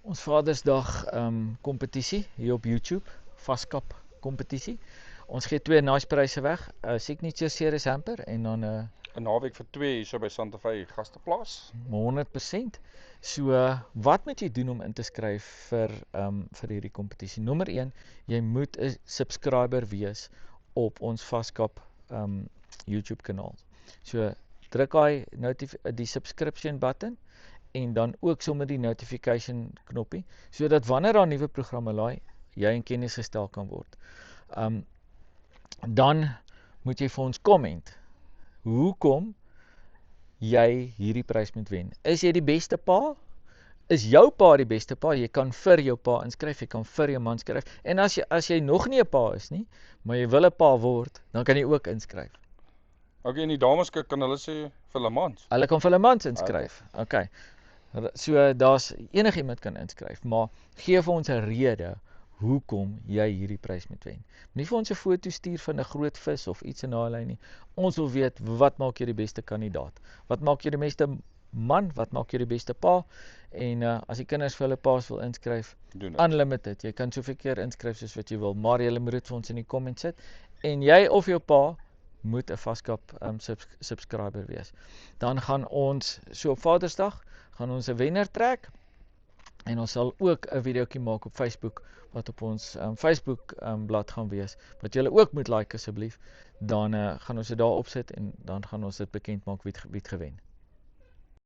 Ons Vadersdag kompetisie hier op YouTube, vaskap kompetisie. Ons gee 2 nice pryse weg, 'n Signature Series hamper en dan 'n 'n naweek vir 2 hierso by Santa Fe gasteplaas. 100%. So wat moet jy doen om in te skryf vir hierdie kompetisie? Nommer 1, jy moet 'n subscriber wees op ons vaskap YouTube kanaal. So druk die subscription button en dan ook sommer die notification knoppie, sodat wanneer daar nuwe programme laai, jy in kennis gestel kan word. Dan moet jy vir ons comment. Hoekom jy hierdie prys moet wen? Is jy die beste pa? Is jou pa die beste pa? Jy kan vir jou pa inskryf, jy kan vir jou man skryf. En as jy nog nie 'n pa is nie, maar jy wil 'n pa word, dan kan jy ook inskryf. Okay, en die dames kan hulle sê vir hulle mans. Hulle kan vir hulle mans inskryf. Okay. So daar's enigiemand kan inskryf, maar gee vir ons 'n rede hoekom jy hierdie prys moet wen. Nie vir ons 'n foto stuur van 'n groot vis of iets in daai lyn nie. Ons wil weet wat maak jy die beste kandidaat? Wat maak jy die beste man? Wat maak jy die beste pa? En as die kinders vir hulle pa's wil inskryf, unlimited. Jy kan soveel keer inskryf soos wat jy wil, maar jy moet dit vir ons in die comments sit. En jy of jou pa moet 'n vaskap subscriber wees. Dan gaan ons so op Vadersdag gaan ons 'n wenner trek en ons sal ook 'n videoetjie maak op Facebook wat op ons Facebook blad gaan wees wat julle ook moet like asseblief. Dan gaan ons dit daar opsit en dan gaan ons dit bekend maak wie het gewen.